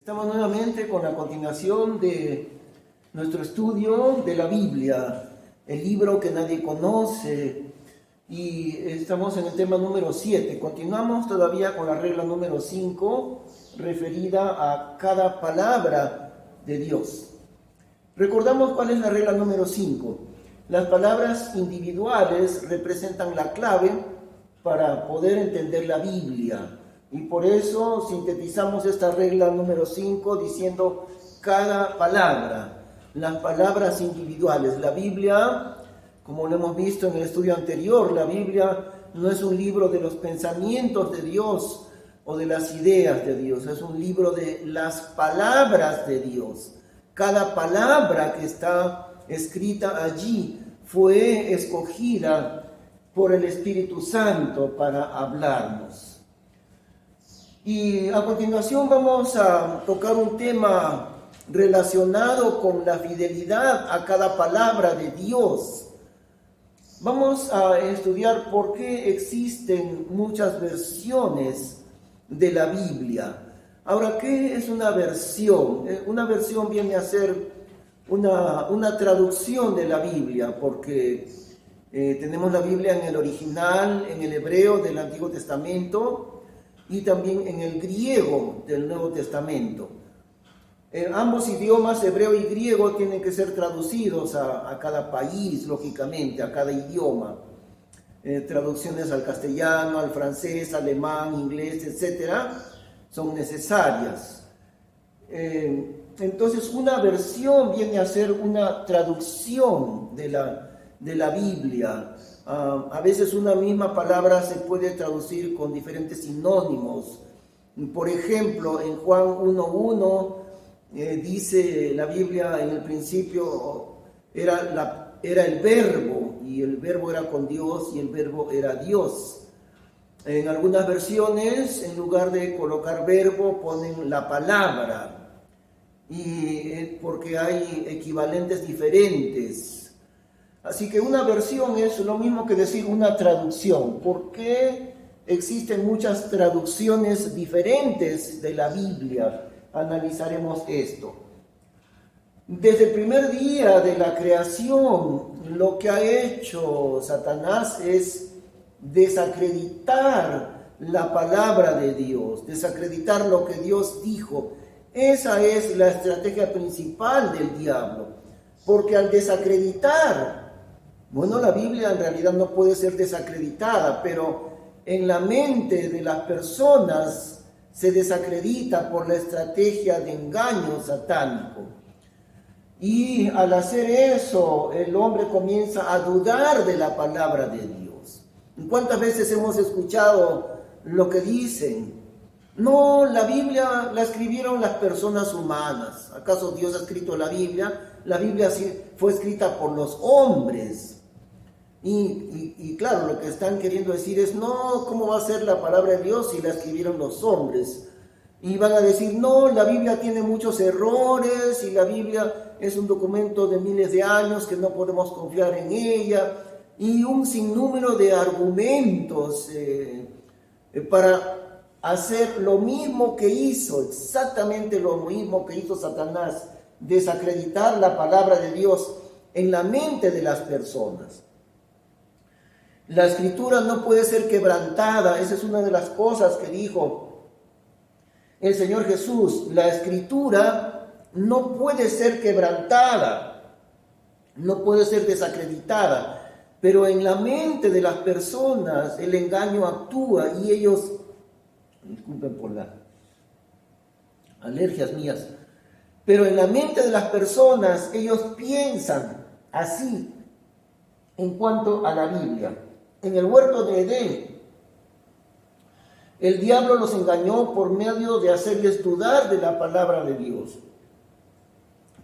Estamos nuevamente con la continuación de nuestro estudio de la Biblia, el libro que nadie conoce, y estamos en el tema número 7. Continuamos todavía con la regla número 5, referida a cada palabra de Dios. Recordamos cuál es la regla número 5. Las palabras individuales representan la clave para poder entender la Biblia. Y por eso sintetizamos esta regla número 5 diciendo cada palabra, las palabras individuales. La Biblia, como lo hemos visto en el estudio anterior, la Biblia no es un libro de los pensamientos de Dios o de las ideas de Dios, es un libro de las palabras de Dios. Cada palabra que está escrita allí fue escogida por el Espíritu Santo para hablarnos. Y a continuación vamos a tocar un tema relacionado con la fidelidad a cada palabra de Dios. Vamos a estudiar por qué existen muchas versiones de la Biblia. Ahora, ¿qué es una versión? Una versión viene a ser una traducción de la Biblia, porque tenemos la Biblia en el original, en el hebreo del Antiguo Testamento, y también en el griego del Nuevo Testamento. Ambos idiomas, hebreo y griego, tienen que ser traducidos a cada país, lógicamente, a cada idioma. Traducciones al castellano, al francés, alemán, inglés, etc., son necesarias. Entonces, una versión viene a ser una traducción de la Biblia. A veces una misma palabra se puede traducir con diferentes sinónimos. Por ejemplo, en Juan 1:1 dice la Biblia: en el principio era el verbo, y el verbo era con Dios, y el verbo era Dios. En algunas versiones, en lugar de colocar verbo, ponen la palabra, y porque hay equivalentes diferentes. Así que una versión es lo mismo que decir una traducción. ¿Por qué existen muchas traducciones diferentes de la Biblia? Analizaremos esto. Desde el primer día de la creación, lo que ha hecho Satanás es desacreditar la palabra de Dios, desacreditar lo que Dios dijo. Esa es la estrategia principal del diablo, porque al desacreditar, la Biblia en realidad no puede ser desacreditada, pero en la mente de las personas se desacredita por la estrategia de engaño satánico. Y al hacer eso, el hombre comienza a dudar de la palabra de Dios. ¿Cuántas veces hemos escuchado lo que dicen? No, la Biblia la escribieron las personas humanas. ¿Acaso Dios ha escrito la Biblia? La Biblia fue escrita por los hombres. Y claro, lo que están queriendo decir es: no, ¿cómo va a ser la palabra de Dios si la escribieron los hombres? Y van a decir: no, la Biblia tiene muchos errores, y la Biblia es un documento de miles de años que no podemos confiar en ella, y un sinnúmero de argumentos para hacer lo mismo que hizo, exactamente lo mismo que hizo Satanás, desacreditar la palabra de Dios en la mente de las personas. La escritura no puede ser quebrantada. Esa es una de las cosas que dijo el Señor Jesús. La escritura no puede ser quebrantada, no puede ser desacreditada, pero en la mente de las personas el engaño actúa, y ellos, disculpen por las alergias mías, pero en la mente de las personas ellos piensan así en cuanto a la Biblia. En el huerto de Edén, el diablo los engañó por medio de hacerles dudar de la palabra de Dios.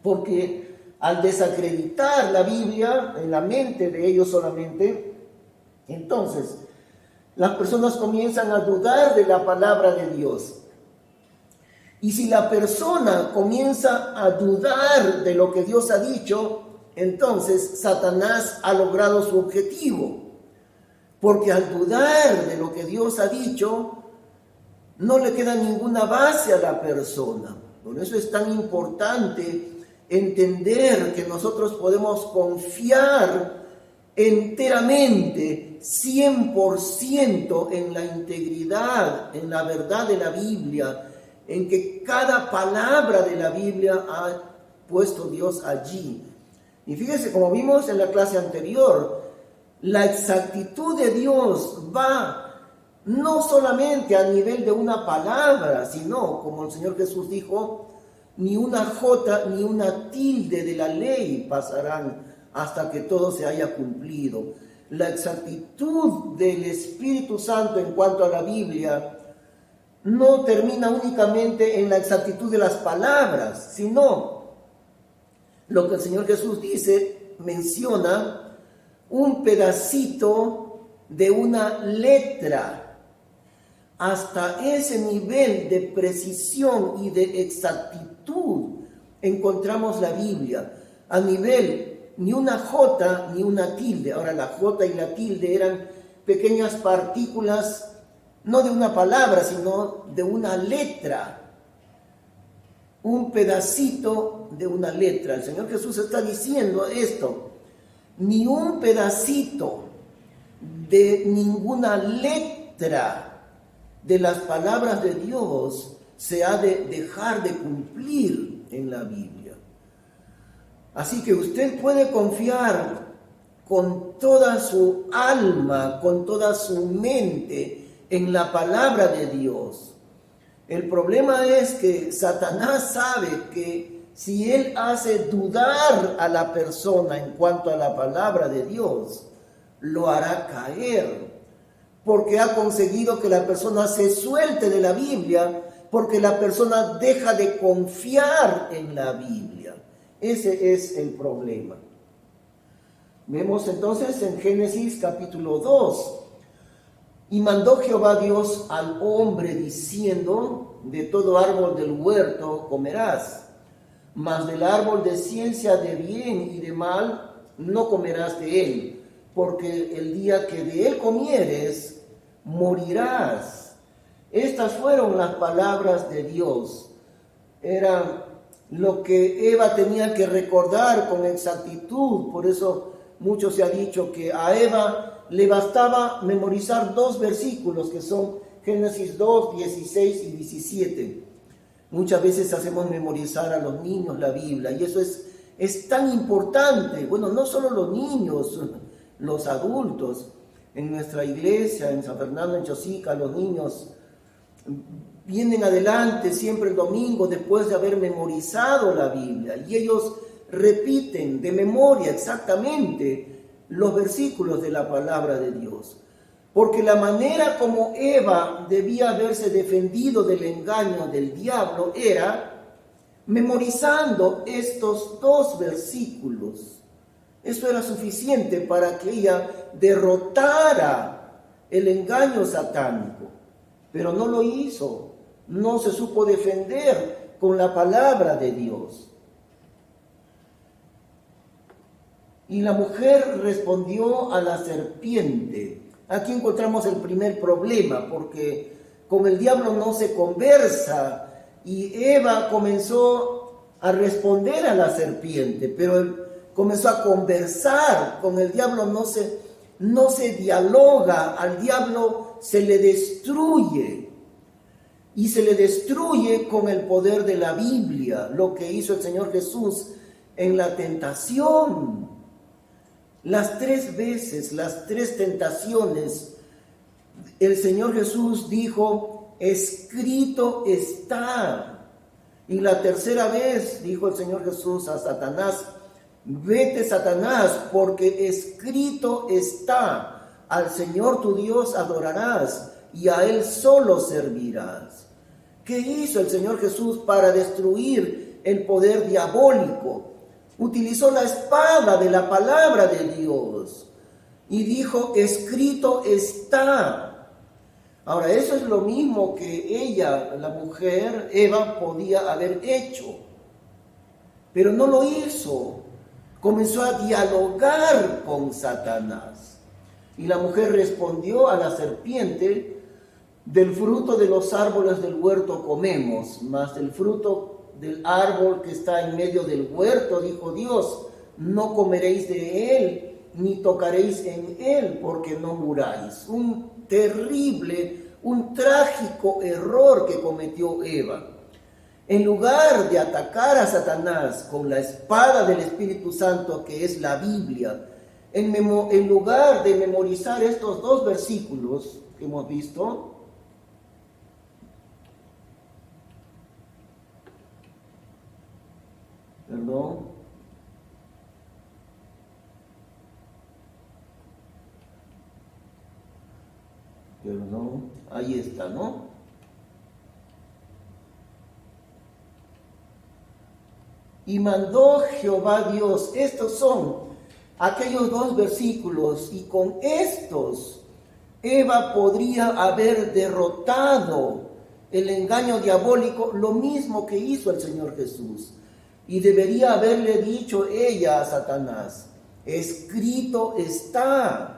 Porque al desacreditar la Biblia en la mente de ellos solamente, entonces las personas comienzan a dudar de la palabra de Dios. Y si la persona comienza a dudar de lo que Dios ha dicho, entonces Satanás ha logrado su objetivo. Porque al dudar de lo que Dios ha dicho, no le queda ninguna base a la persona. Por eso es tan importante entender que nosotros podemos confiar enteramente, 100% en la integridad, en la verdad de la Biblia, en que cada palabra de la Biblia ha puesto Dios allí. Y fíjese, como vimos en la clase anterior, la exactitud de Dios va no solamente a nivel de una palabra, sino, como el Señor Jesús dijo, ni una jota ni una tilde de la ley pasarán hasta que todo se haya cumplido. La exactitud del Espíritu Santo en cuanto a la Biblia no termina únicamente en la exactitud de las palabras, sino lo que el Señor Jesús dice, menciona un pedacito de una letra. Hasta ese nivel de precisión y de exactitud encontramos la Biblia, a nivel ni una jota ni una tilde. Ahora, la jota y la tilde eran pequeñas partículas, no de una palabra, sino de una letra, un pedacito de una letra. El Señor Jesús está diciendo esto, ni un pedacito de ninguna letra de las palabras de Dios se ha de dejar de cumplir en la Biblia. Así que usted puede confiar con toda su alma, con toda su mente en la palabra de Dios. El problema es que Satanás sabe que si él hace dudar a la persona en cuanto a la palabra de Dios, lo hará caer, porque ha conseguido que la persona se suelte de la Biblia, porque la persona deja de confiar en la Biblia. Ese es el problema. Vemos entonces en Génesis capítulo 2. Y mandó Jehová Dios al hombre diciendo, de todo árbol del huerto comerás, mas del árbol de ciencia de bien y de mal no comerás de él, porque el día que de él comieres, morirás. Estas fueron las palabras de Dios. Era lo que Eva tenía que recordar con exactitud. Por eso mucho se ha dicho que a Eva le bastaba memorizar 2 versículos, que son Génesis 2, 16 y 17. Muchas veces hacemos memorizar a los niños la Biblia, y eso es tan importante. Bueno, no solo los niños, los adultos. En nuestra iglesia, en San Fernando, en Chosica, los niños vienen adelante siempre el domingo después de haber memorizado la Biblia, y ellos repiten de memoria exactamente los versículos de la palabra de Dios. Porque la manera como Eva debía haberse defendido del engaño del diablo era memorizando estos 2 versículos. Eso era suficiente para que ella derrotara el engaño satánico, pero no lo hizo, no se supo defender con la palabra de Dios. Y la mujer respondió a la serpiente. Aquí encontramos el primer problema, porque con el diablo no se conversa, y Eva comenzó a responder a la serpiente, pero comenzó a conversar. Con el diablo no se dialoga, al diablo se le destruye, y se le destruye con el poder de la Biblia, lo que hizo el Señor Jesús en la tentación. Las 3 veces, las 3 tentaciones, el Señor Jesús dijo, escrito está. Y la tercera vez dijo el Señor Jesús a Satanás, vete, Satanás, porque escrito está, al Señor tu Dios adorarás y a Él solo servirás. ¿Qué hizo el Señor Jesús para destruir el poder diabólico? Utilizó la espada de la palabra de Dios y dijo, escrito está. Ahora, eso es lo mismo que ella, la mujer, Eva, podía haber hecho, pero no lo hizo. Comenzó a dialogar con Satanás. Y la mujer respondió a la serpiente, del fruto de los árboles del huerto comemos, mas del fruto del árbol que está en medio del huerto, dijo Dios, no comeréis de él, ni tocaréis en él, porque no muráis. Un terrible, un trágico error que cometió Eva. En lugar de atacar a Satanás con la espada del Espíritu Santo, que es la Biblia, en lugar de memorizar estos dos versículos que hemos visto, ahí está, ¿no? Y mandó Jehová Dios, estos son aquellos dos versículos, y con estos Eva podría haber derrotado el engaño diabólico, lo mismo que hizo el Señor Jesús. Y debería haberle dicho ella a Satanás, escrito está.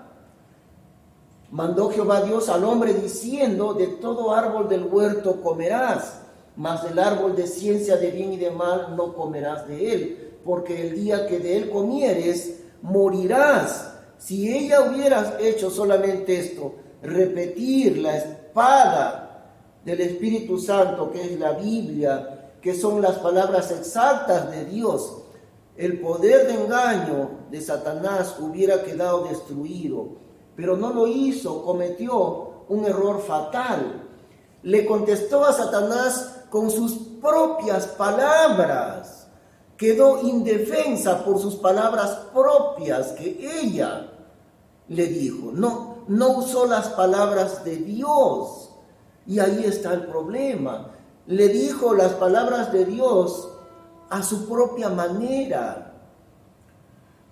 Mandó Jehová Dios al hombre diciendo, de todo árbol del huerto comerás, mas del árbol de ciencia de bien y de mal no comerás de él, porque el día que de él comieres, morirás. Si ella hubiera hecho solamente esto, repetir la espada del Espíritu Santo, que es la Biblia, que son las palabras exactas de Dios, el poder de engaño de Satanás hubiera quedado destruido. Pero no lo hizo, cometió un error fatal. Le contestó a Satanás con sus propias palabras. Quedó indefensa por sus palabras propias que ella le dijo. No usó las palabras de Dios. Y ahí está el problema. Le dijo las palabras de Dios a su propia manera.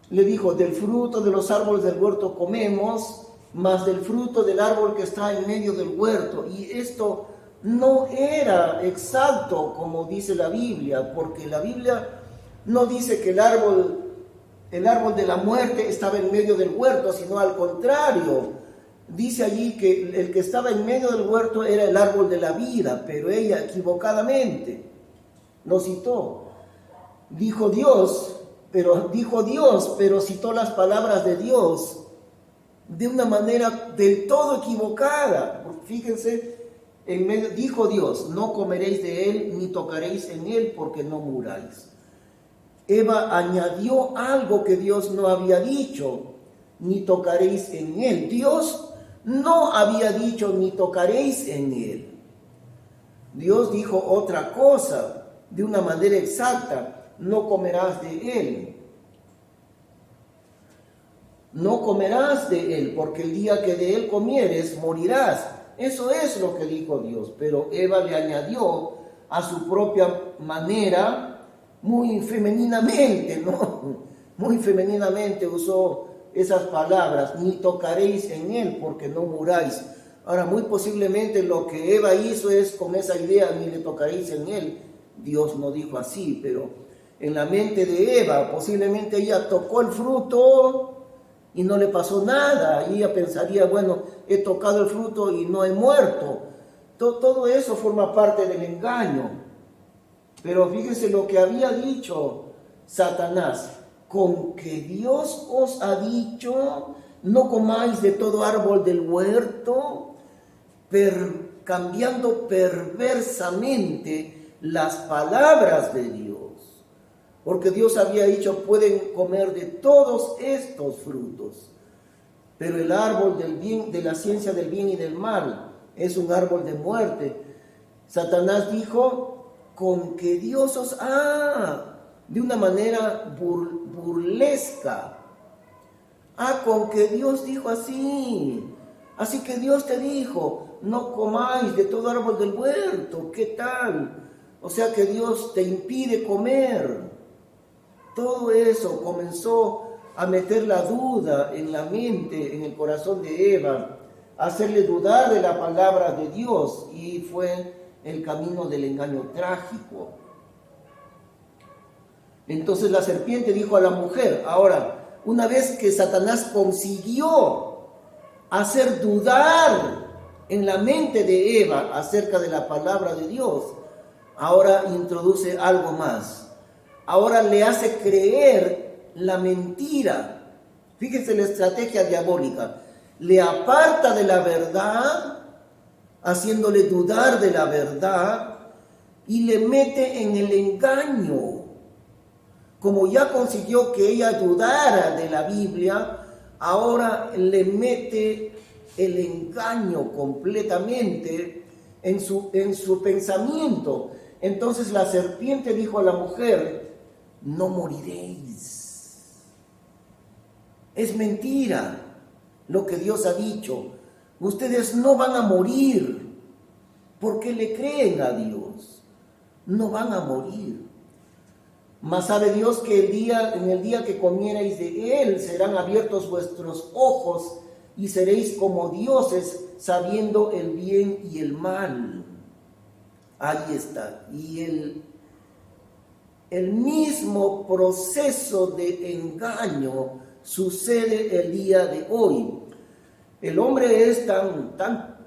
Le dijo, del fruto de los árboles del huerto comemos, mas del fruto del árbol que está en medio del huerto. Y esto no era exacto como dice la Biblia, porque la Biblia no dice que el árbol de la muerte estaba en medio del huerto, sino al contrario. Dice allí que el que estaba en medio del huerto era el árbol de la vida, pero ella equivocadamente lo citó. Dijo Dios, pero citó las palabras de Dios de una manera del todo equivocada. Fíjense, dijo Dios, no comeréis de él ni tocaréis en él porque no muráis. Eva añadió algo que Dios no había dicho, ni tocaréis en él. Dios no había dicho ni tocaréis en él. Dios dijo otra cosa de una manera exacta. No comerás de él. No comerás de él, porque el día que de él comieres, morirás. Eso es lo que dijo Dios. Pero Eva le añadió a su propia manera, muy femeninamente, ¿no? Muy femeninamente usó esas palabras. Ni tocaréis en él, porque no muráis. Ahora, muy posiblemente lo que Eva hizo es con esa idea, ni le tocaréis en él. Dios no dijo así, pero en la mente de Eva, posiblemente ella tocó el fruto y no le pasó nada. Y ella pensaría, bueno, he tocado el fruto y no he muerto. Todo eso forma parte del engaño. Pero fíjense lo que había dicho Satanás. Con que Dios os ha dicho, no comáis de todo árbol del huerto, cambiando perversamente las palabras de Dios. Porque Dios había dicho, pueden comer de todos estos frutos. Pero el árbol del bien, de la ciencia del bien y del mal, es un árbol de muerte. Satanás dijo, con que Dios os de una manera burlesca. Con que Dios dijo así. Así que Dios te dijo, no comáis de todo árbol del huerto. ¿Qué tal? O sea que Dios te impide comer. Todo eso comenzó a meter la duda en la mente, en el corazón de Eva, a hacerle dudar de la palabra de Dios, y fue el camino del engaño trágico. Entonces la serpiente dijo a la mujer, ahora, una vez que Satanás consiguió hacer dudar en la mente de Eva acerca de la palabra de Dios, ahora introduce algo más. Ahora le hace creer la mentira. Fíjese la estrategia diabólica. Le aparta de la verdad, haciéndole dudar de la verdad, y le mete en el engaño. Como ya consiguió que ella dudara de la Biblia, ahora le mete el engaño completamente en su pensamiento. Entonces la serpiente dijo a la mujer: no moriréis. Es mentira lo que Dios ha dicho. Ustedes no van a morir porque le creen a Dios. No van a morir. Mas sabe Dios que en el día que comierais de él serán abiertos vuestros ojos y seréis como dioses, sabiendo el bien y el mal. Ahí está. Y el mismo proceso de engaño sucede el día de hoy. El hombre es tan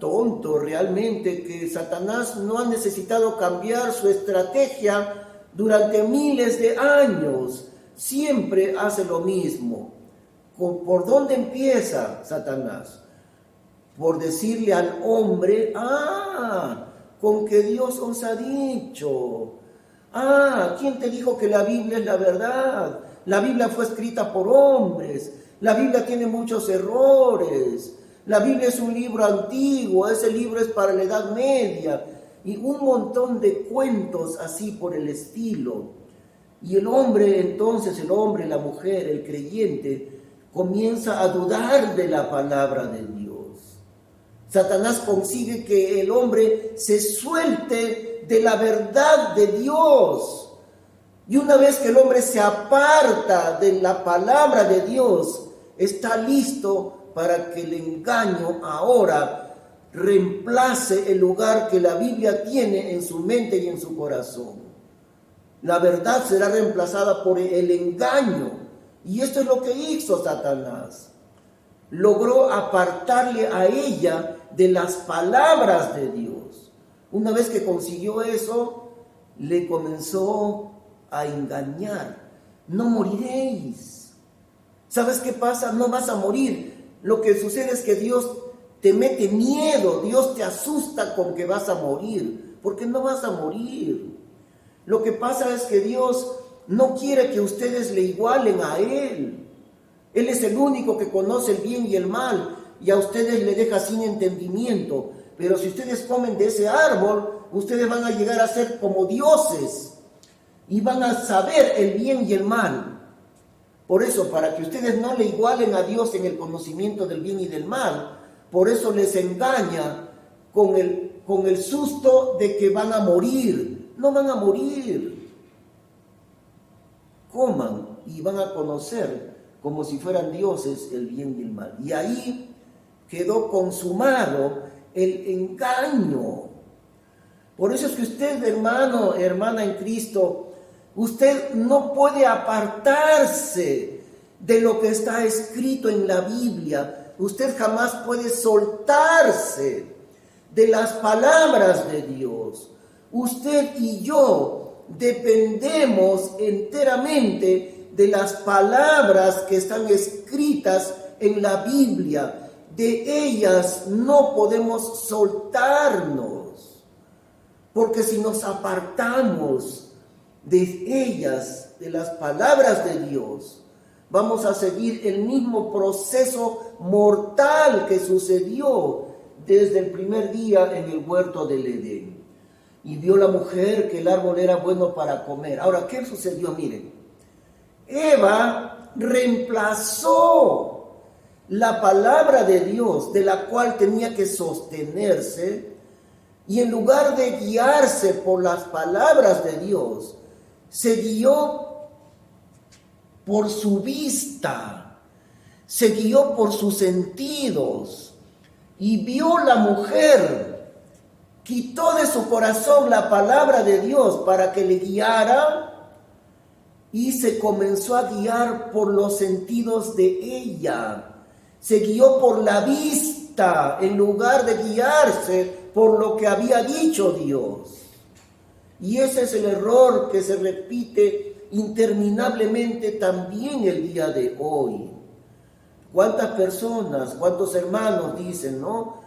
tonto realmente que Satanás no ha necesitado cambiar su estrategia durante miles de años. Siempre hace lo mismo. ¿Por dónde empieza Satanás? Por decirle al hombre: con que Dios os ha dicho. ¿Quién te dijo que la Biblia es la verdad? La Biblia fue escrita por hombres. La Biblia tiene muchos errores. La Biblia es un libro antiguo. Ese libro es para la Edad Media. Y un montón de cuentos así por el estilo. Y el hombre, la mujer, el creyente, comienza a dudar de la palabra de Dios. Satanás consigue que el hombre se suelte de la verdad de Dios. Y una vez que el hombre se aparta de la palabra de Dios, está listo para que el engaño ahora reemplace el lugar que la Biblia tiene en su mente y en su corazón. La verdad será reemplazada por el engaño. Y esto es lo que hizo Satanás. Logró apartarle a ella de las palabras de Dios. Una vez que consiguió eso, le comenzó a engañar. No moriréis. ¿Sabes qué pasa? No vas a morir. Lo que sucede es que Dios te mete miedo, Dios te asusta con que vas a morir, porque no vas a morir. Lo que pasa es que Dios no quiere que ustedes le igualen a Él. Él es el único que conoce el bien y el mal, y a ustedes le deja sin entendimiento. Pero si ustedes comen de ese árbol, ustedes van a llegar a ser como dioses, y van a saber el bien y el mal. Por eso, para que ustedes no le igualen a Dios en el conocimiento del bien y del mal, por eso les engaña con el susto de que van a morir. No van a morir. Coman y van a conocer como si fueran dioses el bien y el mal. Y ahí quedó consumado el engaño. Por eso es que usted, hermano, hermana en Cristo, usted no puede apartarse de lo que está escrito en la Biblia. Usted jamás puede soltarse de las palabras de Dios. Usted y yo dependemos enteramente de las palabras que están escritas en la Biblia. De ellas no podemos soltarnos, porque si nos apartamos de ellas, de las palabras de Dios, vamos a seguir el mismo proceso mortal que sucedió desde el primer día en el huerto del Edén. Y vio la mujer que el árbol era bueno para comer. Ahora, ¿qué sucedió? Miren, Eva reemplazó la palabra de Dios, de la cual tenía que sostenerse, y en lugar de guiarse por las palabras de Dios, se guió por su vista, se guió por sus sentidos, y vio la mujer, quitó de su corazón la palabra de Dios para que le guiara, y se comenzó a guiar por los sentidos de ella. Se guió por la vista en lugar de guiarse por lo que había dicho Dios. Y ese es el error que se repite interminablemente también el día de hoy. ¿Cuántas personas, cuántos hermanos dicen, no?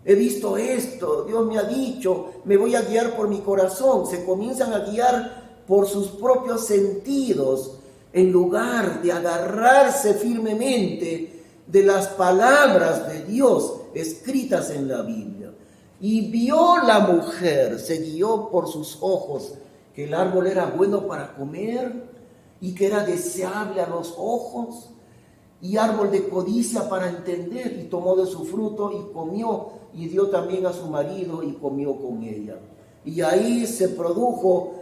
He visto esto, Dios me ha dicho, me voy a guiar por mi corazón. Se comienzan a guiar por sus propios sentidos, en lugar de agarrarse firmemente de las palabras de Dios escritas en la Biblia. Y vio la mujer, se guió por sus ojos, que el árbol era bueno para comer y que era deseable a los ojos, y árbol de codicia para entender, y tomó de su fruto y comió, y dio también a su marido y comió con ella. Y ahí se produjo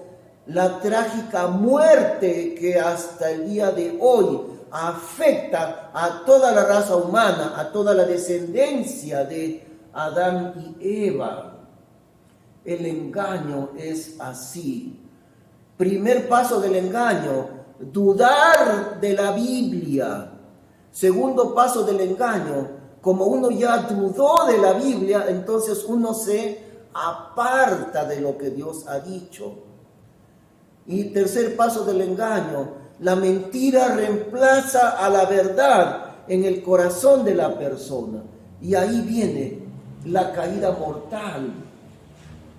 la trágica muerte que hasta el día de hoy afecta a toda la raza humana, a toda la descendencia de Adán y Eva. El engaño es así. Primer paso del engaño, dudar de la Biblia. Segundo paso del engaño, como uno ya dudó de la Biblia, entonces uno se aparta de lo que Dios ha dicho. Y tercer paso del engaño, la mentira reemplaza a la verdad en el corazón de la persona. Y ahí viene la caída mortal,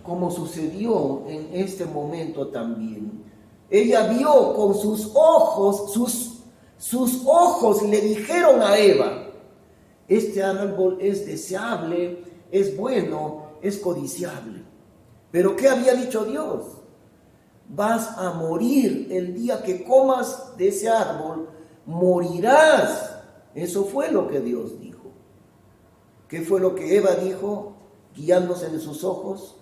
como sucedió en este momento también. Ella vio con sus ojos, sus ojos le dijeron a Eva, este árbol es deseable, es bueno, es codiciable. Pero ¿qué había dicho Dios? Vas a morir el día que comas de ese árbol, morirás. Eso fue lo que Dios dijo. ¿Qué fue lo que Eva dijo? Guiándose de sus ojos,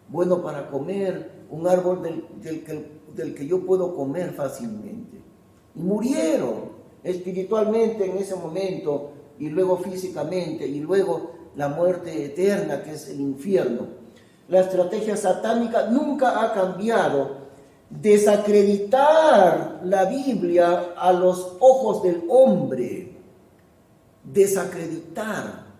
bueno para comer, un árbol del que yo puedo comer fácilmente. Y murieron espiritualmente en ese momento, y luego físicamente, y luego la muerte eterna, que es el infierno. La estrategia satánica nunca ha cambiado: desacreditar la Biblia a los ojos del hombre, desacreditar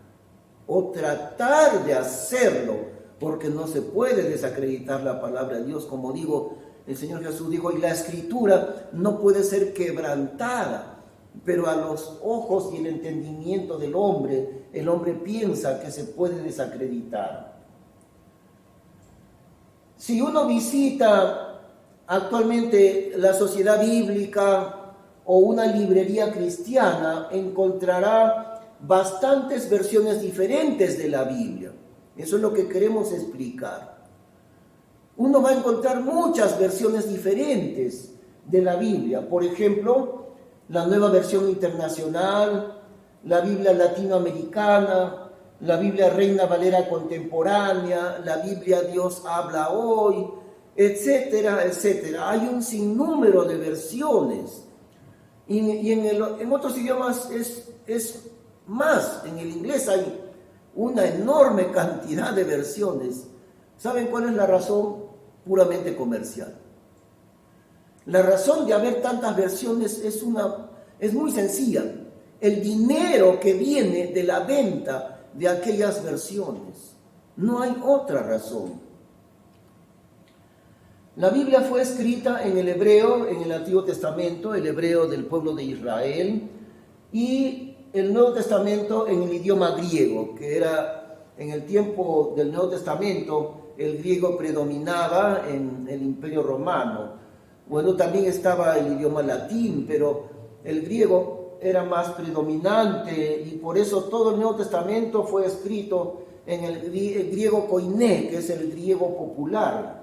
o tratar de hacerlo, porque no se puede desacreditar la palabra de Dios. Como digo, el Señor Jesús dijo, y la Escritura no puede ser quebrantada, pero a los ojos y el entendimiento del hombre, el hombre piensa que se puede desacreditar. Si uno visita actualmente la Sociedad Bíblica o una librería cristiana, encontrará bastantes versiones diferentes de la Biblia. Eso es lo que queremos explicar. Uno va a encontrar muchas versiones diferentes de la Biblia. Por ejemplo, la Nueva Versión Internacional, la Biblia Latinoamericana, la Biblia Reina Valera Contemporánea, la Biblia Dios Habla Hoy, etcétera, etcétera. Hay un sinnúmero de versiones. Y en otros idiomas es más. En el inglés hay una enorme cantidad de versiones. ¿Saben cuál es la razón? Puramente comercial. La razón de haber tantas versiones es muy sencilla. El dinero que viene de la venta de aquellas versiones. No hay otra razón. La Biblia fue escrita en el hebreo, en el Antiguo Testamento, el hebreo del pueblo de Israel, y el Nuevo Testamento en el idioma griego, que era en el tiempo del Nuevo Testamento, el griego predominaba en el Imperio Romano. Bueno, también estaba el idioma latín, pero el griego era más predominante, y por eso todo el Nuevo Testamento fue escrito en el griego koiné, que es el griego popular.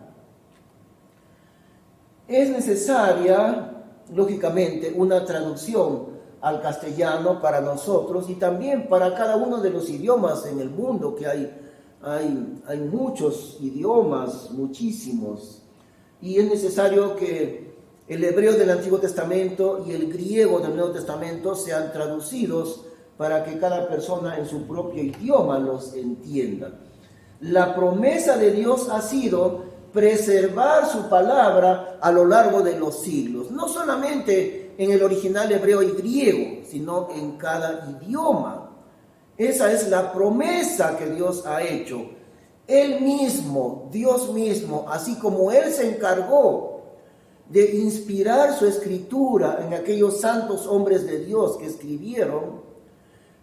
Es necesaria, lógicamente, una traducción al castellano para nosotros y también para cada uno de los idiomas en el mundo, que hay muchos idiomas, muchísimos, y es necesario que el hebreo del Antiguo Testamento y el griego del Nuevo Testamento sean traducidos para que cada persona en su propio idioma los entienda. La promesa de Dios ha sido preservar su palabra a lo largo de los siglos, no solamente en el original hebreo y griego, sino en cada idioma. Esa es la promesa que Dios ha hecho. Él mismo, Dios mismo, así como Él se encargó de inspirar su escritura en aquellos santos hombres de Dios que escribieron,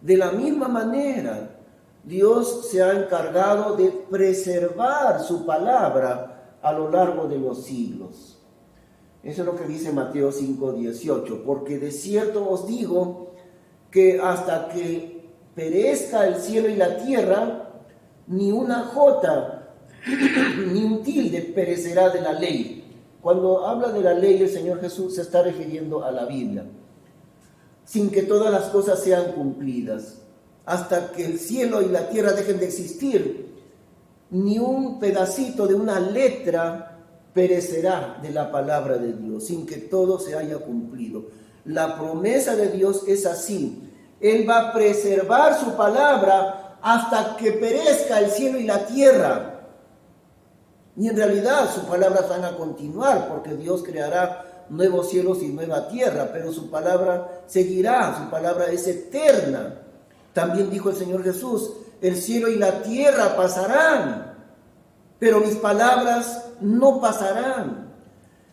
de la misma manera Dios se ha encargado de preservar su palabra a lo largo de los siglos. Eso es lo que dice Mateo 5:18, porque de cierto os digo que hasta que perezca el cielo y la tierra, ni una jota ni un tilde perecerá de la ley. Cuando habla de la ley, el Señor Jesús se está refiriendo a la Biblia, sin que todas las cosas sean cumplidas. Hasta que el cielo y la tierra dejen de existir, ni un pedacito de una letra perecerá de la palabra de Dios, sin que todo se haya cumplido. La promesa de Dios es así. Él va a preservar su palabra hasta que perezca el cielo y la tierra. Y en realidad sus palabras van a continuar, porque Dios creará nuevos cielos y nueva tierra, pero su palabra seguirá, su palabra es eterna. También dijo el Señor Jesús, el cielo y la tierra pasarán, pero mis palabras no pasarán.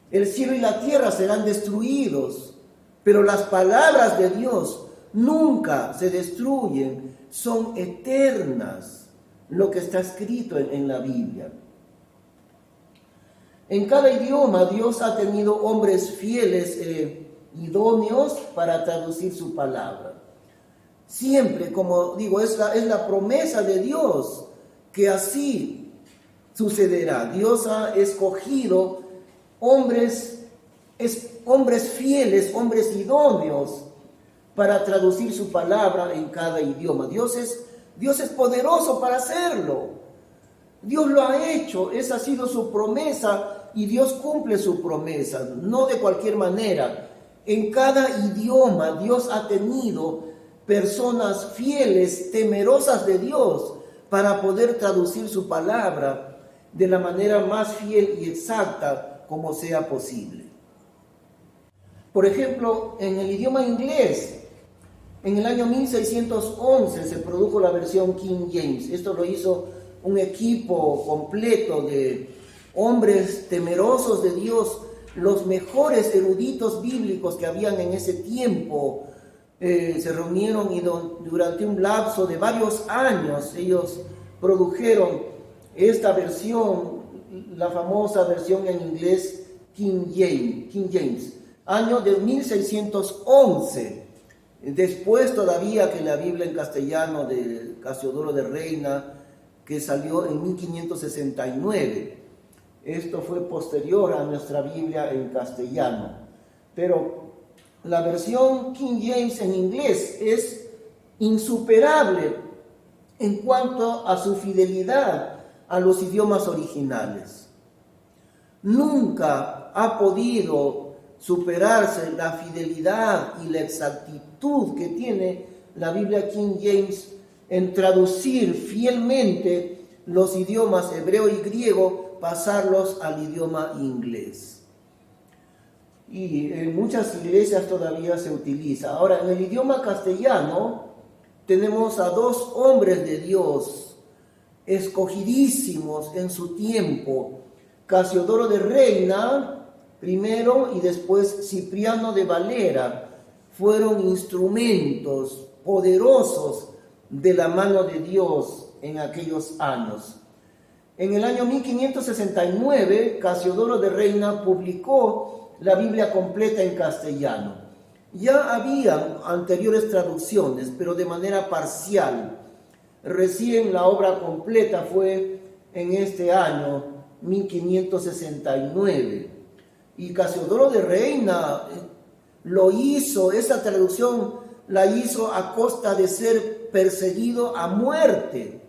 El cielo y la tierra serán destruidos, pero las palabras de Dios nunca se destruyen, son eternas, lo que está escrito en la Biblia. En cada idioma Dios ha tenido hombres fieles, idóneos para traducir su palabra. Siempre, como digo, es la promesa de Dios que así sucederá. Dios ha escogido hombres fieles, hombres idóneos para traducir su palabra en cada idioma. Dios es poderoso para hacerlo. Dios lo ha hecho, esa ha sido su promesa y Dios cumple su promesa, no de cualquier manera. En cada idioma Dios ha tenido personas fieles, temerosas de Dios, para poder traducir su palabra de la manera más fiel y exacta como sea posible. Por ejemplo, en el idioma inglés, en el año 1611 se produjo la versión King James. Esto lo hizo un equipo completo de hombres temerosos de Dios, los mejores eruditos bíblicos que habían en ese tiempo. Se reunieron y durante un lapso de varios años ellos produjeron esta versión, la famosa versión en inglés King James, año de 1611. Después todavía que la Biblia en castellano de Casiodoro de Reina, que salió en 1569. Esto fue posterior a nuestra Biblia en castellano. Pero la versión King James en inglés es insuperable en cuanto a su fidelidad a los idiomas originales. Nunca ha podido superarse la fidelidad y la exactitud que tiene la Biblia King James en traducir fielmente los idiomas hebreo y griego, pasarlos al idioma inglés. Y en muchas iglesias todavía se utiliza. Ahora, en el idioma castellano tenemos a dos hombres de Dios escogidísimos en su tiempo: Casiodoro de Reina primero y después Cipriano de Valera. Fueron instrumentos poderosos de la mano de Dios en aquellos años. En el año 1569, Casiodoro de Reina publicó la Biblia completa en castellano. Ya había anteriores traducciones, pero de manera parcial. Recién la obra completa fue en este año 1569. Y Casiodoro de Reina lo hizo, esa traducción la hizo a costa de ser perseguido a muerte.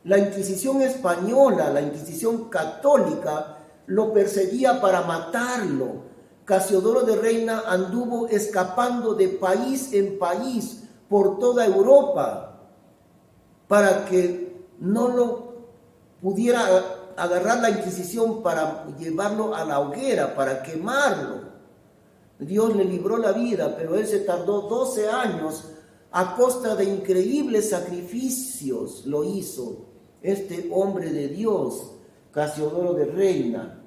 La Inquisición española, la Inquisición católica, lo perseguía para matarlo. Casiodoro de Reina anduvo escapando de país en país por toda Europa para que no lo pudiera agarrar la Inquisición para llevarlo a la hoguera, para quemarlo. Dios le libró la vida, pero él se tardó 12 años a costa de increíbles sacrificios, lo hizo. este hombre de Dios, Casiodoro de Reina.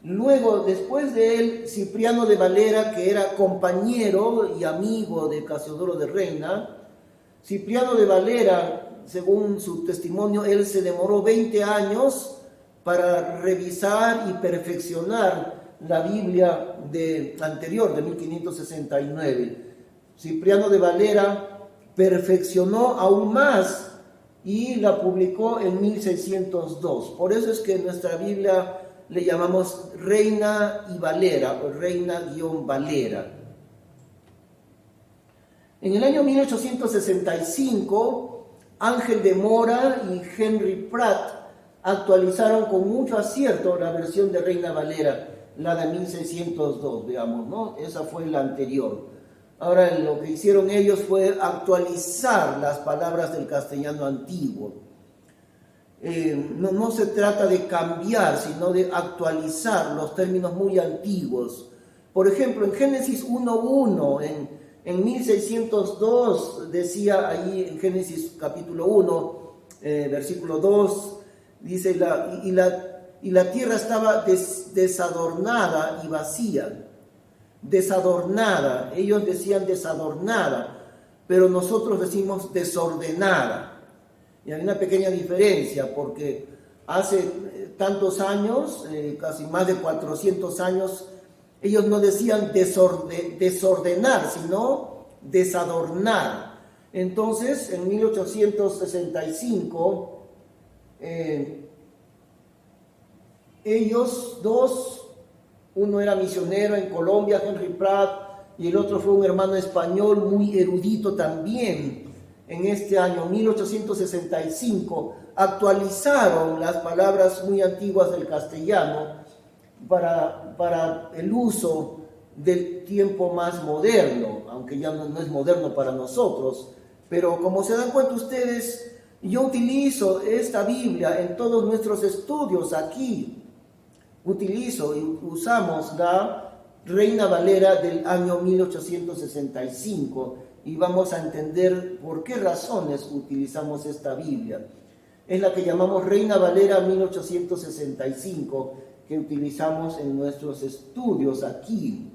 Luego, después de él, Cipriano de Valera, que era compañero y amigo de Casiodoro de Reina. Cipriano de Valera, según su testimonio, él se demoró 20 años para revisar y perfeccionar la Biblia anterior, de 1569. Cipriano de Valera perfeccionó aún más y la publicó en 1602. Por eso es que en nuestra Biblia le llamamos Reina y Valera, o Reina-Valera. En el año 1865, Ángel de Mora y Henry Pratt actualizaron con mucho acierto la versión de Reina Valera, la de 1602, digamos, ¿no? Esa fue la anterior. Ahora lo que hicieron ellos fue actualizar las palabras del castellano antiguo. No se trata de cambiar, sino de actualizar los términos muy antiguos. Por ejemplo, en Génesis 1.1, en 1602, decía ahí en Génesis capítulo 1, versículo 2, dice, y la tierra estaba desadornada y vacía. Desadornada, ellos decían desadornada, pero nosotros decimos desordenada. Y hay una pequeña diferencia, porque hace tantos años, casi más de 400 años, ellos no decían desordenar, sino desadornar. Entonces, en 1865, ellos dos, uno era misionero en Colombia, Henry Pratt, y el otro fue un hermano español muy erudito también. En este año 1865 actualizaron las palabras muy antiguas del castellano para el uso del tiempo más moderno, aunque ya no es moderno para nosotros. Pero como se dan cuenta ustedes, yo utilizo esta Biblia en todos nuestros estudios aquí. Usamos la Reina Valera del año 1865 y vamos a entender por qué razones utilizamos esta Biblia. Es la que llamamos Reina Valera 1865, que utilizamos en nuestros estudios aquí.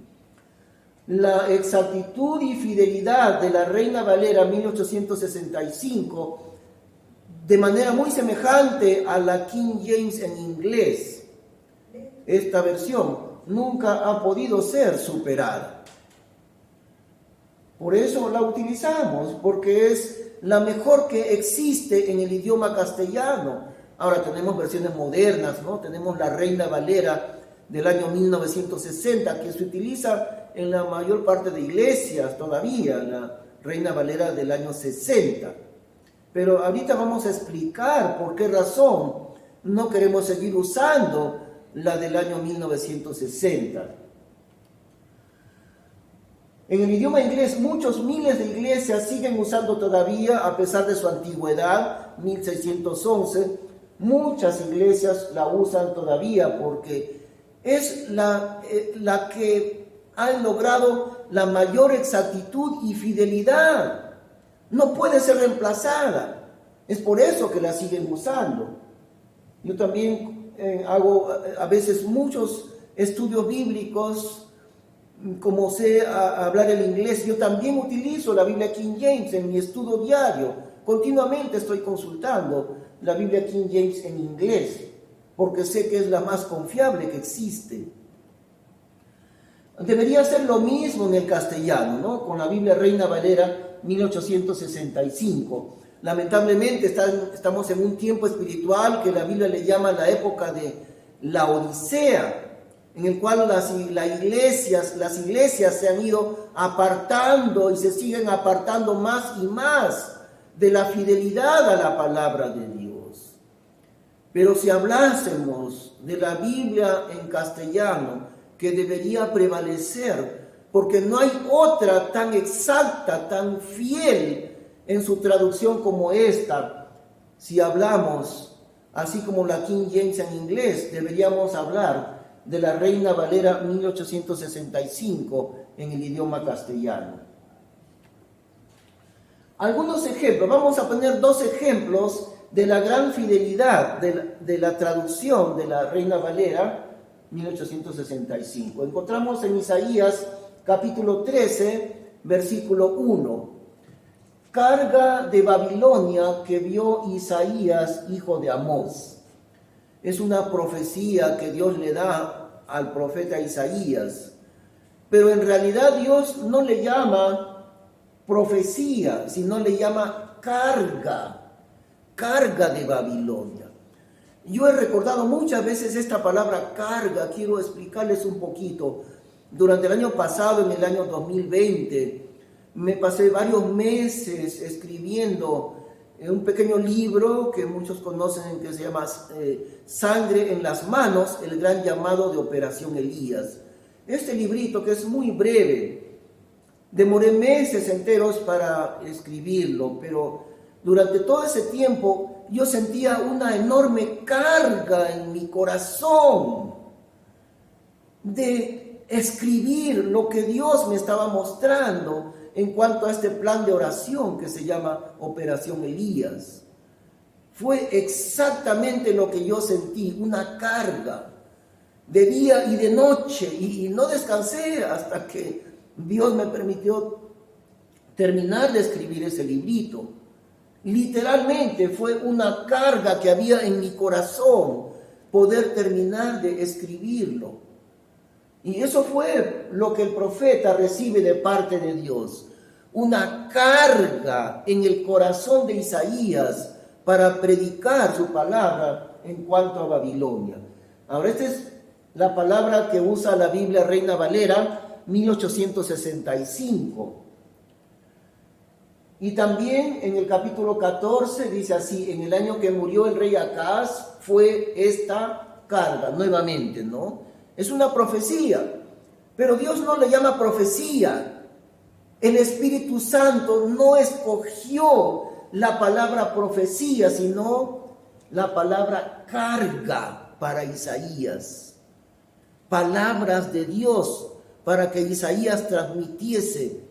La exactitud y fidelidad de la Reina Valera 1865, de manera muy semejante a la King James en inglés, esta versión nunca ha podido ser superada. Por eso la utilizamos, porque es la mejor que existe en el idioma castellano. Ahora tenemos versiones modernas, ¿no? Tenemos la Reina Valera del año 1960, que se utiliza en la mayor parte de iglesias todavía, la Reina Valera del año 60. Pero ahorita vamos a explicar por qué razón no queremos seguir usando la del año 1960. En el idioma inglés, miles de iglesias siguen usando todavía, a pesar de su antigüedad, 1611, muchas iglesias la usan todavía porque es la que ha logrado la mayor exactitud y fidelidad. No puede ser reemplazada. Es por eso que la siguen usando. Yo también hago a veces muchos estudios bíblicos. Como sé hablar el inglés, yo también utilizo la Biblia King James en mi estudio diario. Continuamente estoy consultando la Biblia King James en inglés, porque sé que es la más confiable que existe. Debería ser lo mismo en el castellano, ¿no? Con la Biblia Reina Valera 1865. Lamentablemente estamos en un tiempo espiritual que la Biblia le llama la época de la Odisea, en el cual las iglesias se han ido apartando y se siguen apartando más y más de la fidelidad a la palabra de Dios. Pero si hablásemos de la Biblia en castellano, que debería prevalecer, porque no hay otra tan exacta, tan fiel en su traducción como esta. Si hablamos, así como la King James en inglés, deberíamos hablar de la Reina Valera 1865 en el idioma castellano. Algunos ejemplos, vamos a poner dos ejemplos de la gran fidelidad de la traducción de la Reina Valera 1865. Encontramos en Isaías capítulo 13, versículo 1. Carga de Babilonia que vio Isaías, hijo de Amós. Es una profecía que Dios le da al profeta Isaías. Pero en realidad Dios no le llama profecía, sino le llama carga de Babilonia. Yo he recordado muchas veces esta palabra carga. Quiero explicarles un poquito. Durante el año pasado, en el año 2020, me pasé varios meses escribiendo un pequeño libro que muchos conocen, que se llama Sangre en las manos, el gran llamado de Operación Elías. Este librito, que es muy breve, demoré meses enteros para escribirlo, pero durante todo ese tiempo yo sentía una enorme carga en mi corazón de escribir lo que Dios me estaba mostrando en cuanto a este plan de oración que se llama Operación Elías. Fue exactamente lo que yo sentí, una carga de día y de noche, y no descansé hasta que Dios me permitió terminar de escribir ese librito. Literalmente fue una carga que había en mi corazón poder terminar de escribirlo. Y eso fue lo que el profeta recibe de parte de Dios. Una carga en el corazón de Isaías para predicar su palabra en cuanto a Babilonia. Ahora, esta es la palabra que usa la Biblia Reina Valera 1865. Y también en el capítulo 14 dice así: en el año que murió el rey Acaz fue esta carga, nuevamente, ¿no? Es una profecía, pero Dios no le llama profecía. El Espíritu Santo no escogió la palabra profecía, sino la palabra carga para Isaías. Palabras de Dios para que Isaías transmitiese.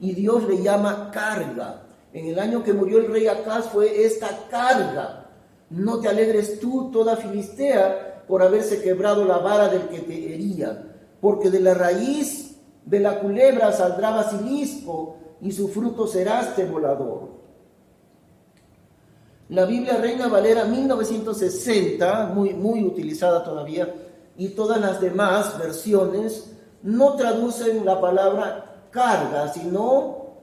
Y Dios le llama carga. En el año que murió el rey Acaz fue esta carga. No te alegres tú, toda Filistea, por haberse quebrado la vara del que te hería, porque de la raíz de la culebra saldrá basilisco, y su fruto será este volador. La Biblia Reina Valera 1960, muy utilizada todavía, y todas las demás versiones no traducen la palabra carga, sino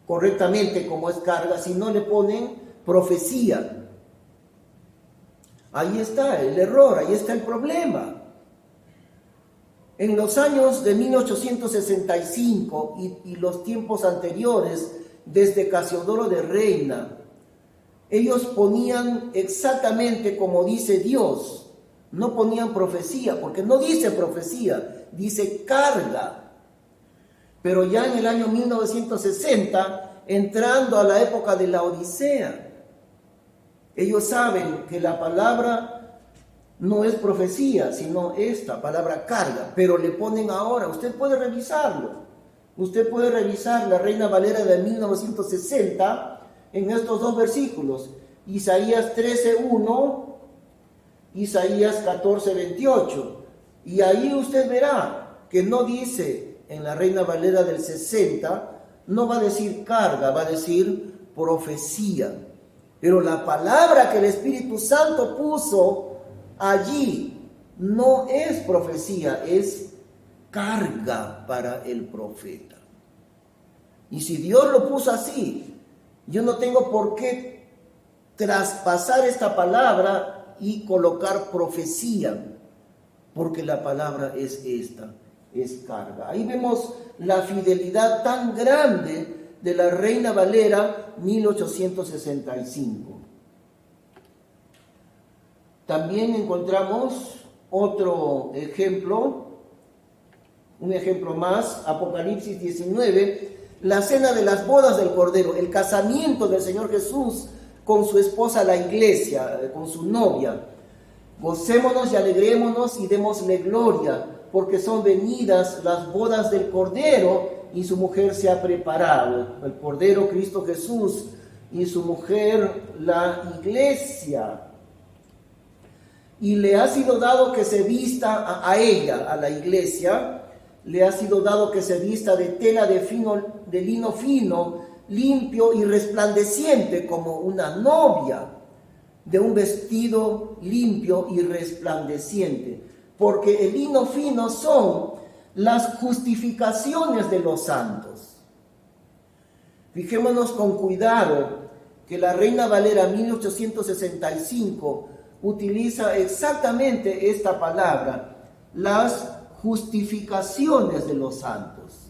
correctamente como es carga, sino le ponen profecía. Ahí está el error, ahí está el problema. En los años de 1865 y los tiempos anteriores, desde Casiodoro de Reina, ellos ponían exactamente como dice Dios. No ponían profecía, porque no dice profecía, dice carga. Pero ya en el año 1960, entrando a la época de la Odisea, ellos saben que la palabra no es profecía, sino esta palabra carga, pero le ponen ahora, usted puede revisarlo, usted puede revisar la Reina Valera de 1960 en estos dos versículos, Isaías 13:1, Isaías 14:28, y ahí usted verá que no dice en la Reina Valera del 60, no va a decir carga, va a decir profecía. Pero la palabra que el Espíritu Santo puso allí no es profecía, es carga para el profeta. Y si Dios lo puso así, yo no tengo por qué traspasar esta palabra y colocar profecía, porque la palabra es esta, es carga. Ahí vemos la fidelidad tan grande de la Reina Valera 1865. También encontramos otro ejemplo, un ejemplo más, Apocalipsis 19, la cena de las bodas del Cordero, el casamiento del Señor Jesús con su esposa la iglesia, con su novia. Gocémonos y alegrémonos y démosle gloria, porque son venidas las bodas del Cordero y su mujer se ha preparado. El Cordero Cristo Jesús y su mujer la iglesia. Y le ha sido dado que se vista a ella, a la iglesia, le ha sido dado que se vista de tela de lino fino, limpio y resplandeciente, como una novia, de un vestido limpio y resplandeciente. Porque el lino fino son las justificaciones de los santos. Fijémonos con cuidado que la Reina Valera 1865 utiliza exactamente esta palabra, las justificaciones de los santos.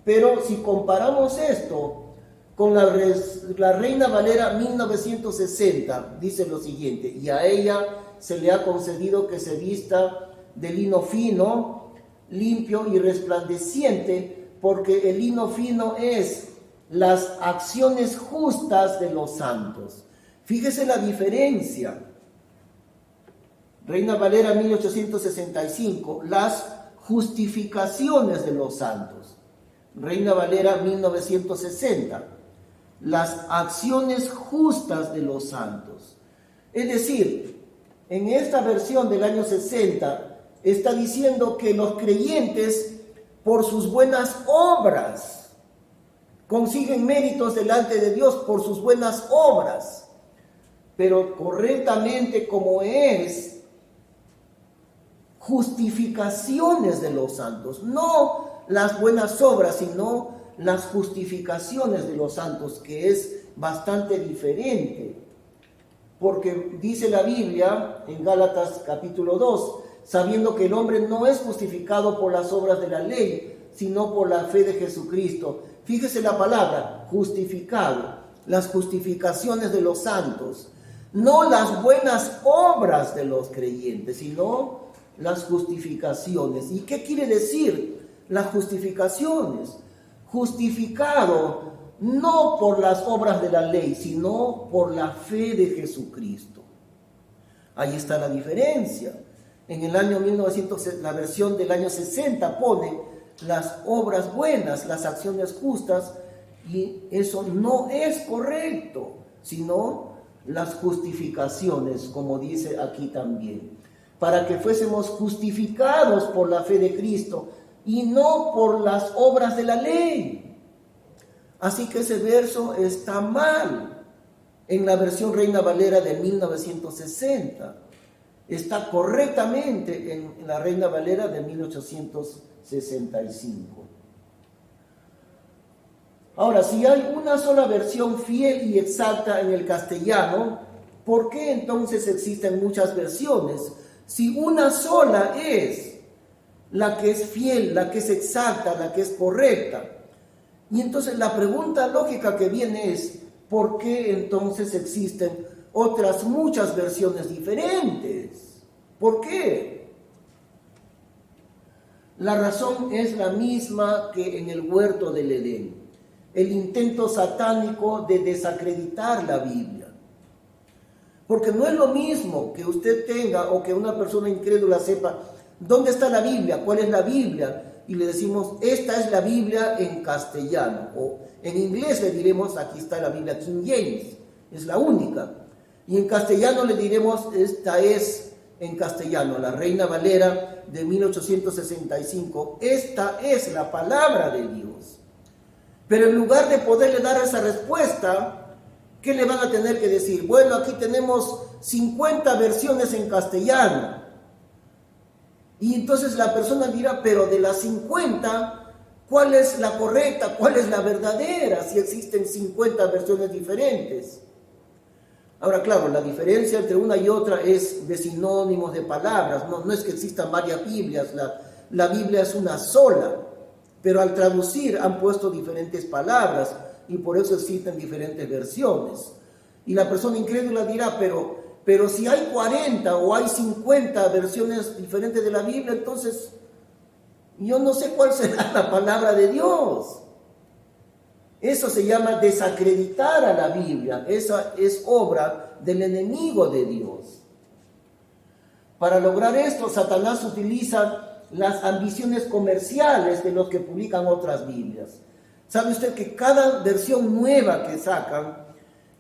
Pero si comparamos esto con la Reina Valera 1960, dice lo siguiente: y a ella se le ha concedido que se vista de lino fino, limpio y resplandeciente, porque el lino fino es las acciones justas de los santos. Fíjese la diferencia. Reina Valera 1865, las justificaciones de los santos. Reina Valera 1960, las acciones justas de los santos. Es decir, en esta versión del año 60 está diciendo que los creyentes, por sus buenas obras, consiguen méritos delante de Dios por sus buenas obras, pero correctamente como es justificaciones de los santos, no las buenas obras, sino las justificaciones de los santos, que es bastante diferente, porque dice la Biblia en Gálatas capítulo 2, sabiendo que el hombre no es justificado por las obras de la ley, sino por la fe de Jesucristo. Fíjese la palabra, justificado, las justificaciones de los santos, no las buenas obras de los creyentes, sino las justificaciones. ¿Y qué quiere decir las justificaciones? Justificado no por las obras de la ley, sino por la fe de Jesucristo. Ahí está la diferencia. En el año 1900, la versión del año 60 pone las obras buenas, las acciones justas, y eso no es correcto, sino las justificaciones, como dice aquí también, para que fuésemos justificados por la fe de Cristo y no por las obras de la ley. Así que ese verso está mal en la versión Reina Valera de 1960. Está correctamente en la Reina Valera de 1865. Ahora, si hay una sola versión fiel y exacta en el castellano, ¿por qué entonces existen muchas versiones? Si una sola es la que es fiel, la que es exacta, la que es correcta. Y entonces la pregunta lógica que viene es, ¿por qué entonces existen otras muchas versiones diferentes? ¿Por qué? La razón es la misma que en el huerto del Edén, el intento satánico de desacreditar la Biblia. Porque no es lo mismo que usted tenga o que una persona incrédula sepa dónde está la Biblia, cuál es la Biblia, y le decimos, esta es la Biblia en castellano, o en inglés le diremos, aquí está la Biblia King James, es la única, y en castellano le diremos, esta es en castellano, la Reina Valera de 1865, esta es la palabra de Dios. Pero en lugar de poderle dar esa respuesta, ¿qué le van a tener que decir? Bueno, aquí tenemos 50 versiones en castellano. Y entonces la persona dirá, pero de las 50, ¿cuál es la correcta? ¿Cuál es la verdadera? Si existen 50 versiones diferentes. Ahora, claro, la diferencia entre una y otra es de sinónimos, de palabras. No es que existan varias Biblias, la Biblia es una sola. Pero al traducir han puesto diferentes palabras y por eso existen diferentes versiones. Y la persona incrédula dirá, pero si hay 40 o hay 50 versiones diferentes de la Biblia, entonces yo no sé cuál será la palabra de Dios. Eso se llama desacreditar a la Biblia. Esa es obra del enemigo de Dios. Para lograr esto, Satanás utiliza las ambiciones comerciales de los que publican otras Biblias. ¿Sabe usted que cada versión nueva que sacan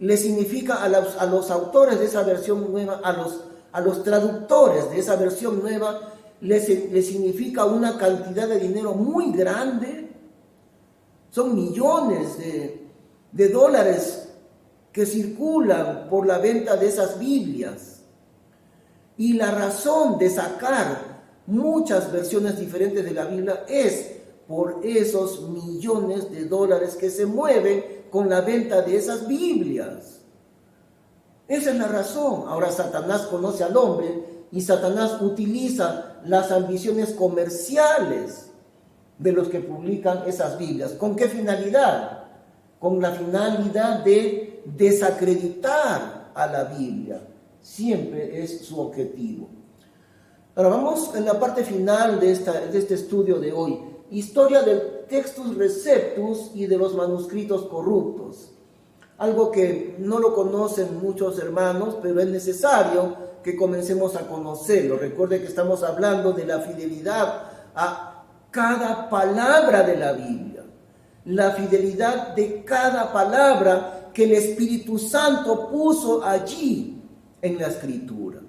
le significa a los autores de esa versión nueva, a los traductores de esa versión nueva, le significa una cantidad de dinero muy grande. Son millones de dólares que circulan por la venta de esas Biblias. Y la razón de sacar muchas versiones diferentes de la Biblia es por esos millones de dólares que se mueven con la venta de esas Biblias. Esa es la razón. Ahora Satanás conoce al hombre y Satanás utiliza las ambiciones comerciales de los que publican esas Biblias. ¿Con qué finalidad? Con la finalidad de desacreditar a la Biblia. Siempre es su objetivo. Ahora vamos en la parte final de este estudio de hoy. Historia del Textus Receptus y de los manuscritos corruptos. Algo que no lo conocen muchos hermanos, pero es necesario que comencemos a conocerlo. Recuerde que estamos hablando de la fidelidad a cada palabra de la Biblia. La fidelidad de cada palabra que el Espíritu Santo puso allí en la Escritura.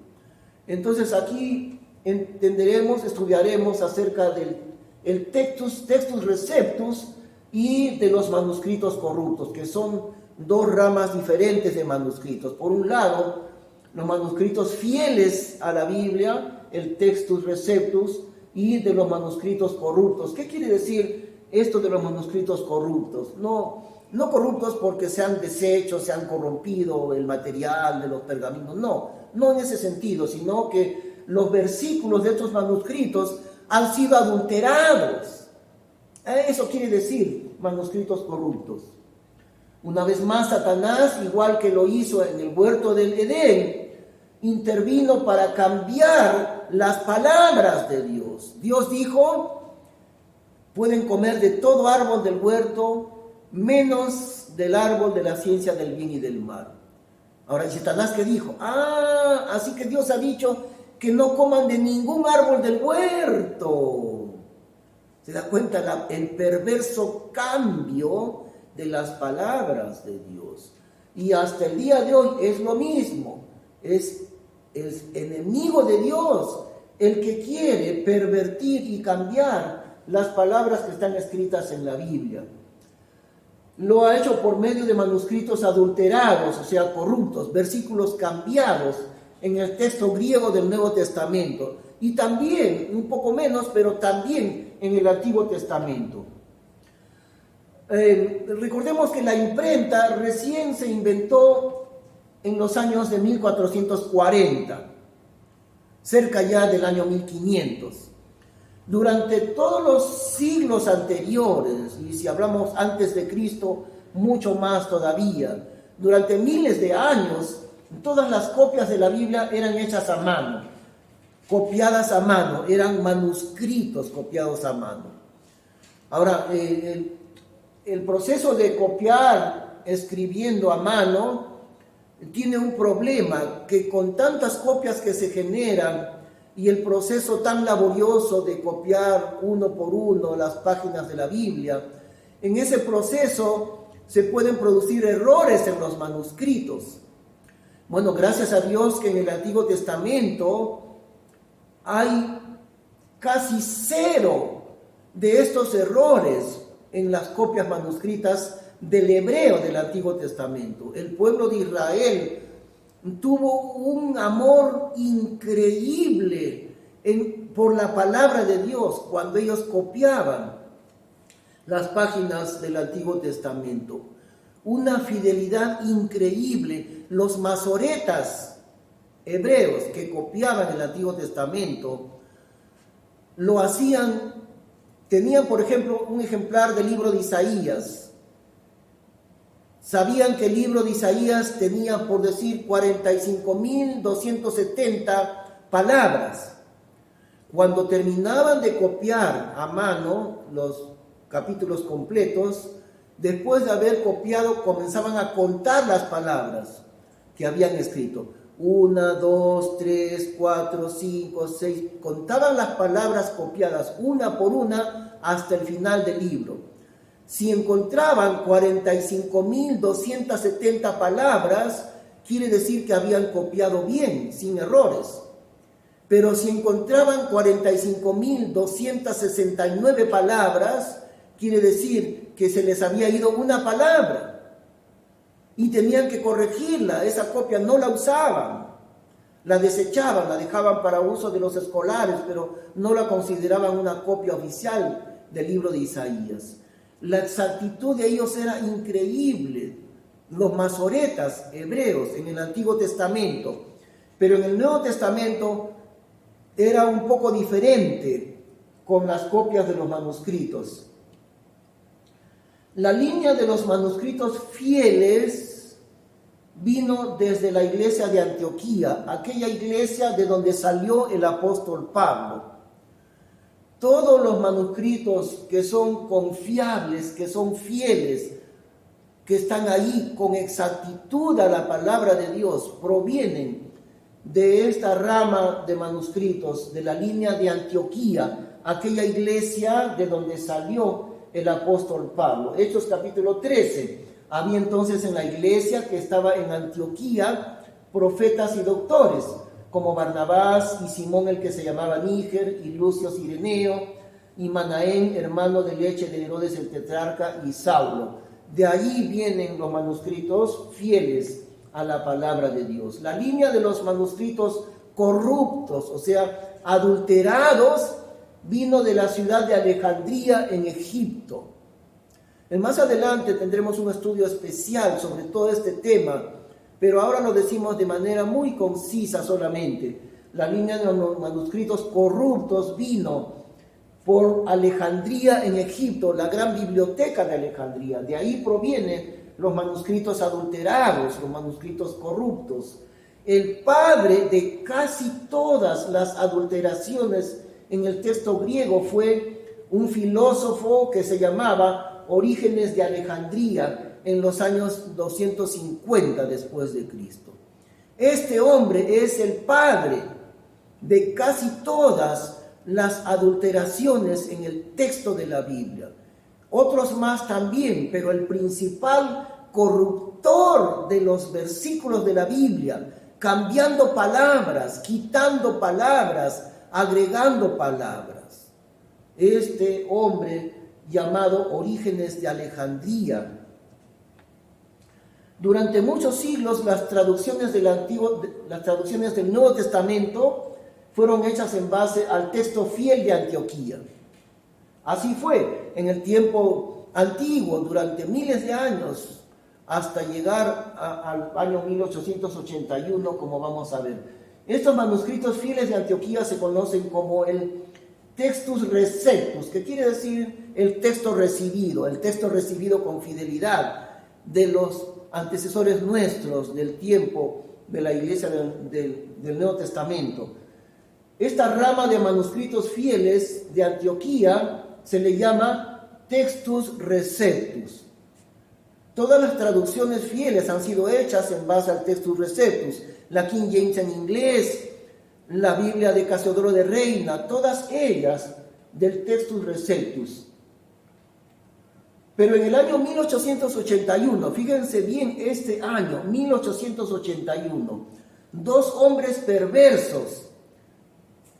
Entonces aquí estudiaremos acerca del Textus Receptus y de los manuscritos corruptos, que son dos ramas diferentes de manuscritos. Por un lado, los manuscritos fieles a la Biblia, el Textus Receptus, y de los manuscritos corruptos. ¿Qué quiere decir esto de los manuscritos corruptos? No corruptos porque se han deshecho, se han corrompido el material de los pergaminos, no en ese sentido, sino que los versículos de estos manuscritos han sido adulterados. Eso quiere decir manuscritos corruptos. Una vez más, Satanás, igual que lo hizo en el huerto del Edén, intervino para cambiar las palabras de Dios. Dios dijo: pueden comer de todo árbol del huerto, menos del árbol de la ciencia del bien y del mal. Ahora, ¿y Satanás qué dijo? Así que Dios ha dicho que no coman de ningún árbol del huerto. ¿Se da cuenta el perverso cambio de las palabras de Dios? Y hasta el día de hoy es lo mismo. Es el enemigo de Dios el que quiere pervertir y cambiar las palabras que están escritas en la Biblia. Lo ha hecho por medio de manuscritos adulterados, o sea, corruptos, versículos cambiados en el texto griego del Nuevo Testamento, y también, un poco menos, pero también en el Antiguo Testamento. Recordemos que la imprenta recién se inventó en los años de 1440, cerca ya del año 1500. Durante todos los siglos anteriores, y si hablamos antes de Cristo, mucho más todavía, durante miles de años, todas las copias de la Biblia eran hechas a mano, copiadas a mano, eran manuscritos copiados a mano. Ahora, el proceso de copiar escribiendo a mano tiene un problema, que con tantas copias que se generan y el proceso tan laborioso de copiar uno por uno las páginas de la Biblia, en ese proceso se pueden producir errores en los manuscritos. Bueno, gracias a Dios que en el Antiguo Testamento hay casi cero de estos errores en las copias manuscritas del hebreo del Antiguo Testamento. El pueblo de Israel tuvo un amor increíble por la palabra de Dios cuando ellos copiaban las páginas del Antiguo Testamento. Una fidelidad increíble. Los masoretas hebreos que copiaban el Antiguo Testamento lo hacían, tenían por ejemplo un ejemplar del libro de Isaías. Sabían que el libro de Isaías tenía, por decir, 45.270 palabras. Cuando terminaban de copiar a mano los capítulos completos, después de haber copiado, comenzaban a contar las palabras que habían escrito. 1, 2, 3, 4, 5, 6. Contaban las palabras copiadas una por una hasta el final del libro. Si encontraban 45.270 palabras, quiere decir que habían copiado bien, sin errores. Pero si encontraban 45.269 palabras, quiere decir que se les había ido una palabra y tenían que corregirla. Esa copia no la usaban, la desechaban, la dejaban para uso de los escolares, pero no la consideraban una copia oficial del libro de Isaías. La exactitud de ellos era increíble. Los masoretas hebreos en el Antiguo Testamento, pero en el Nuevo Testamento era un poco diferente con las copias de los manuscritos. La línea de los manuscritos fieles vino desde la iglesia de Antioquía, aquella iglesia de donde salió el apóstol Pablo. Todos los manuscritos que son confiables, que son fieles, que están ahí con exactitud a la palabra de Dios, provienen de esta rama de manuscritos, de la línea de Antioquía, aquella iglesia de donde salió el apóstol Pablo. Hechos capítulo 13. Había entonces en la iglesia que estaba en Antioquía profetas y doctores, como Barnabás y Simón el que se llamaba Níger, y Lucio Cireneo, y Manaén, hermano de leche de Herodes el tetrarca, y Saulo. De allí vienen los manuscritos fieles a la palabra de Dios. La línea de los manuscritos corruptos, o sea, adulterados, vino de la ciudad de Alejandría en Egipto. Más adelante tendremos un estudio especial sobre todo este tema, pero ahora lo decimos de manera muy concisa solamente. La línea de los manuscritos corruptos vino por Alejandría en Egipto, la gran biblioteca de Alejandría. De ahí provienen los manuscritos adulterados, los manuscritos corruptos. El padre de casi todas las adulteraciones en el texto griego fue un filósofo que se llamaba Orígenes de Alejandría en los años 250 después de Cristo. Este hombre es el padre de casi todas las adulteraciones en el texto de la Biblia. Otros más también, pero el principal corruptor de los versículos de la Biblia, cambiando palabras, quitando palabras, agregando palabras. Este hombre llamado Orígenes de Alejandría. Durante muchos siglos las traducciones del Nuevo Testamento fueron hechas en base al texto fiel de Antioquía. Así fue en el tiempo antiguo, durante miles de años, hasta llegar al año 1881, como vamos a ver. Estos manuscritos fieles de Antioquía se conocen como el Textus Receptus, que quiere decir el texto recibido con fidelidad de los antecesores nuestros del tiempo de la iglesia del Nuevo Testamento. Esta rama de manuscritos fieles de Antioquía se le llama Textus Receptus. Todas las traducciones fieles han sido hechas en base al Textus Receptus. La King James en inglés, la Biblia de Casiodoro de Reina, todas ellas del Textus Receptus. Pero en el año 1881, fíjense bien este año, 1881, dos hombres perversos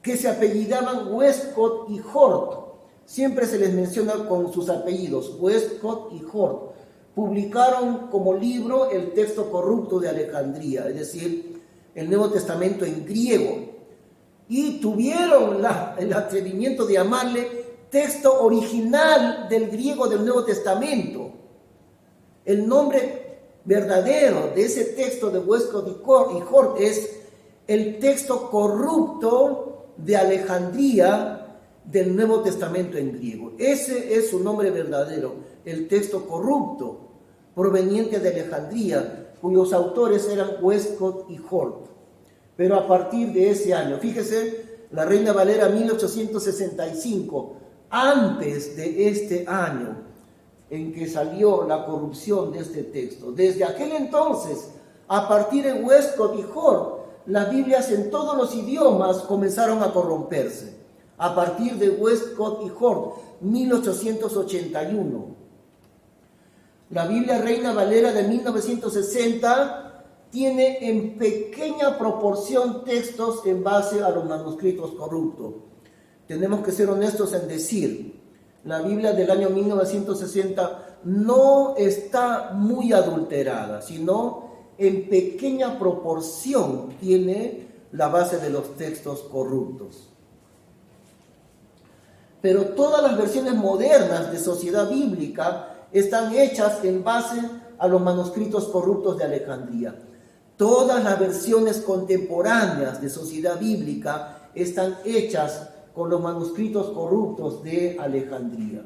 que se apellidaban Westcott y Hort, siempre se les menciona con sus apellidos, Westcott y Hort, publicaron como libro el texto corrupto de Alejandría, es decir, el Nuevo Testamento en griego, y tuvieron el atrevimiento de llamarle texto original del griego del Nuevo Testamento. El nombre verdadero de ese texto de Westcott y Hort es el texto corrupto de Alejandría del Nuevo Testamento en griego. Ese es su nombre verdadero, el texto corrupto proveniente de Alejandría, cuyos autores eran Westcott y Hort. Pero a partir de ese año, fíjese, la Reina Valera 1865, antes de este año en que salió la corrupción de este texto, desde aquel entonces, a partir de Westcott y Hort, las Biblias en todos los idiomas comenzaron a corromperse. A partir de Westcott y Hort, 1881. La Biblia Reina Valera de 1960 tiene en pequeña proporción textos en base a los manuscritos corruptos. Tenemos que ser honestos en decir, la Biblia del año 1960 no está muy adulterada, sino en pequeña proporción tiene la base de los textos corruptos. Pero todas las versiones modernas de Sociedad Bíblica están hechas en base a los manuscritos corruptos de Alejandría. Todas las versiones contemporáneas de Sociedad Bíblica están hechas con los manuscritos corruptos de Alejandría.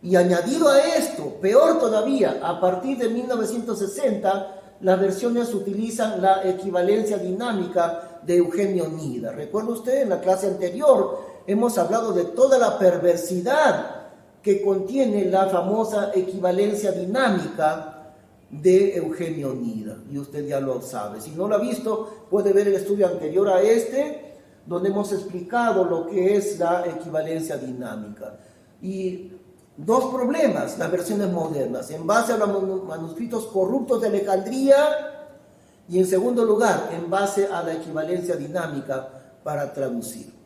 Y añadido a esto, peor todavía, a partir de 1960, las versiones utilizan la equivalencia dinámica de Eugenio Nida. ¿Recuerda usted? En la clase anterior hemos hablado de toda la perversidad que contiene la famosa equivalencia dinámica de Eugenio Nida. Y usted ya lo sabe. Si no lo ha visto, puede ver el estudio anterior a este, donde hemos explicado lo que es la equivalencia dinámica. Y dos problemas, las versiones modernas, en base a los manuscritos corruptos de Alejandría, y en segundo lugar, en base a la equivalencia dinámica para traducir.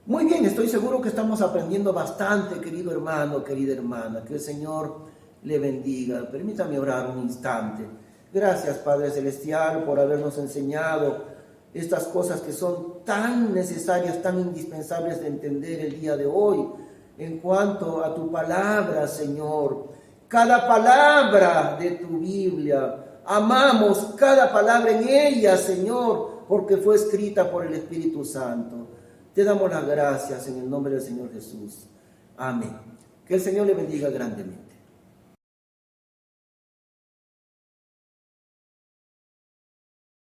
Muy bien, estoy seguro que estamos aprendiendo bastante, querido hermano, querida hermana. Que el Señor le bendiga. Permítame orar un instante. Gracias, Padre Celestial, por habernos enseñado estas cosas que son tan necesarias, tan indispensables de entender el día de hoy. En cuanto a tu palabra, Señor, cada palabra de tu Biblia, amamos cada palabra en ella, Señor, porque fue escrita por el Espíritu Santo. Te damos las gracias en el nombre del Señor Jesús. Amén. Que el Señor le bendiga grandemente.